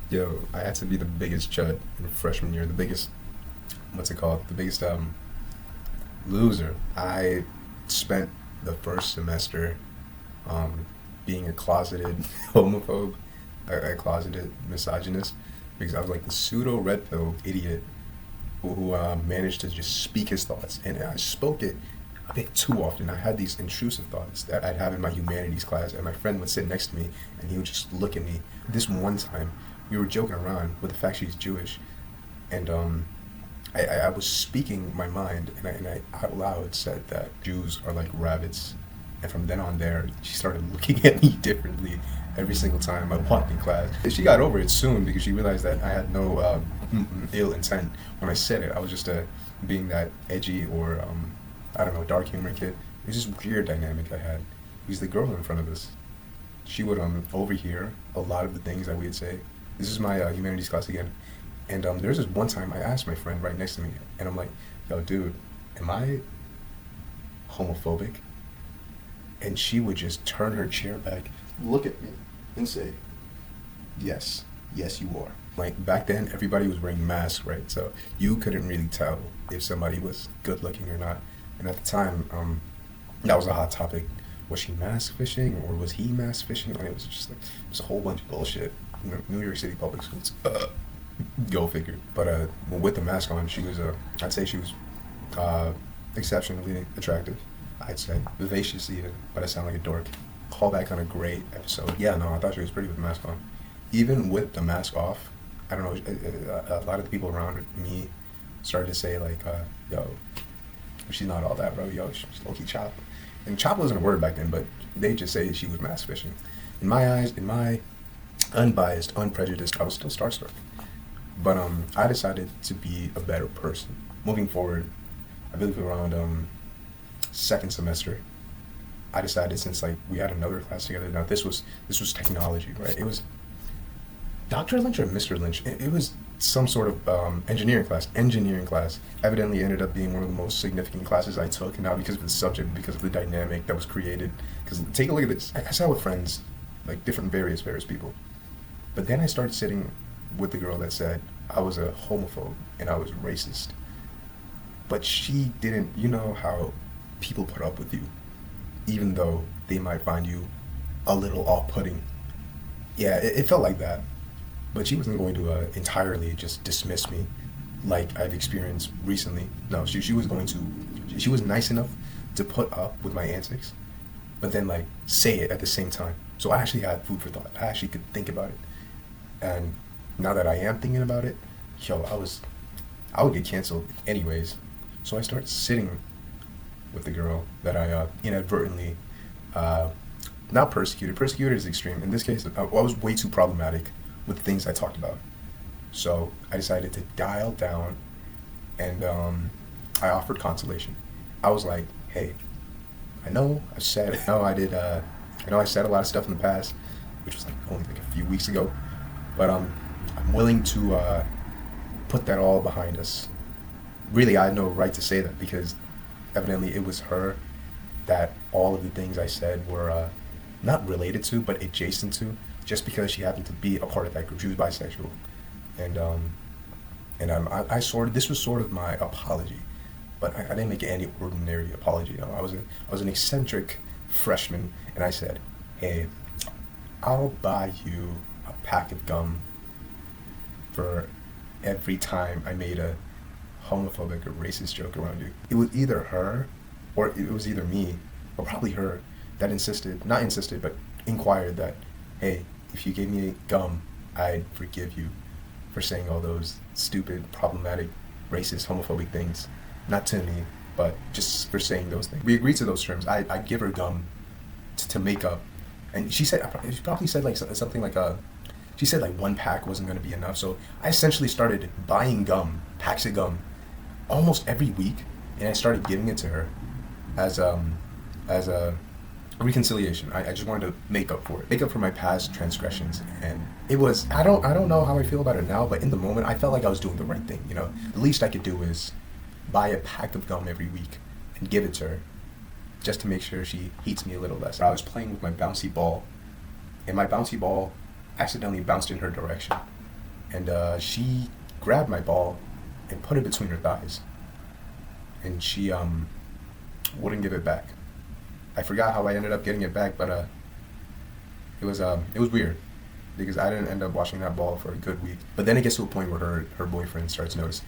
Yo, I had to be the biggest chud in freshman year, the biggest, what's it called? The biggest loser. I spent the first semester um, being a closeted homophobe, a closeted misogynist, because I was like the pseudo red pill idiot who managed to just speak his thoughts. And I spoke it a bit too often. I had these intrusive thoughts that I'd have in my humanities class, and my friend would sit next to me, and he would just look at me. This one time, we were joking around with the fact she's Jewish, and I was speaking my mind, and I out loud said that Jews are like rabbits. And from then on there, she started looking at me differently every single time I walked in class. She got over it soon because she realized that I had no ill intent when I said it. I was just being that edgy or, I don't know, dark humor kid. It was this weird dynamic I had. Because the girl in front of us, she would overhear a lot of the things that we'd say. This is my humanities class again. And there's this one time I asked my friend right next to me, and I'm like, yo, dude, am I homophobic? And she would just turn her chair back, look at me, and say, yes, yes, you are. Like back then, everybody was wearing masks, right? So you couldn't really tell if somebody was good looking or not. And at the time, that was a hot topic. Was she mask fishing or was he mask fishing? And it was just like, it was a whole bunch of bullshit. You know, New York City public schools. Go figure. But with the mask on, she was, I'd say she was exceptionally attractive. I'd say vivacious even, but I sound like a dork. Call back on a great episode. Yeah, no, I thought she was pretty with the mask on. Even with the mask off, I don't know, a lot of the people around me started to say like, yo, she's not all that, bro. Yo, she's low-key chop. And chop wasn't a word back then, but they just say she was mask fishing. In my eyes, in my unbiased, unprejudiced, I was still starstruck. But I decided to be a better person. Moving forward, I believe around second semester, I decided since like we had another class together. Now this was technology, right? It was Dr. Lynch or Mr. Lynch. It was some sort of engineering class. Engineering class evidently ended up being one of the most significant classes I took, not because of the subject, because of the dynamic that was created. Because take a look at this. I sat with friends, like different various people. But then I started sitting with the girl that said I was a homophobe and I was racist. But she didn't, you know how people put up with you, even though they might find you a little off-putting. Yeah, it felt like that. But she wasn't going to entirely just dismiss me like I've experienced recently. No, she was going to, she was nice enough to put up with my antics, but then like say it at the same time. So I actually had food for thought. I actually could think about it. And now that I am thinking about it, yo, I would get canceled anyways. So I started sitting with the girl that I inadvertently, not persecuted. Persecuted is extreme. In this case, I was way too problematic with the things I talked about. So I decided to dial down, and I offered consolation. I was like, hey, I know I said a lot of stuff in the past, which was like only like a few weeks ago, but I'm willing to put that all behind us. Really, I had no right to say that because evidently it was her that all of the things I said were not related to, but adjacent to, just because she happened to be a part of that group. She was bisexual, and this was sort of my apology, but I didn't make any ordinary apology. You know, I was an eccentric freshman, and I said, hey, I'll buy you a pack of gum for every time I made a homophobic or racist joke around you. It was either her, or it was either me, or probably her, that not insisted, but inquired that, hey, if you gave me gum, I'd forgive you for saying all those stupid, problematic, racist, homophobic things. Not to me, but just for saying those things. We agreed to those terms. I'd give her gum to make up. And she probably said like something like she said like one pack wasn't going to be enough. So I essentially started buying packs of gum, almost every week, and I started giving it to her as a reconciliation. I just wanted to make up for my past transgressions. And it was, I don't know how I feel about it now, but in the moment I felt like I was doing the right thing. You know, the least I could do is buy a pack of gum every week and give it to her, just to make sure she hates me a little less. I was playing with my bouncy ball, and my bouncy ball accidentally bounced in her direction. and she grabbed my ball and put it between her thighs, and she wouldn't give it back. I forgot how I ended up getting it back, but it was weird because I didn't end up watching that ball for a good week. But then it gets to a point where her boyfriend starts noticing,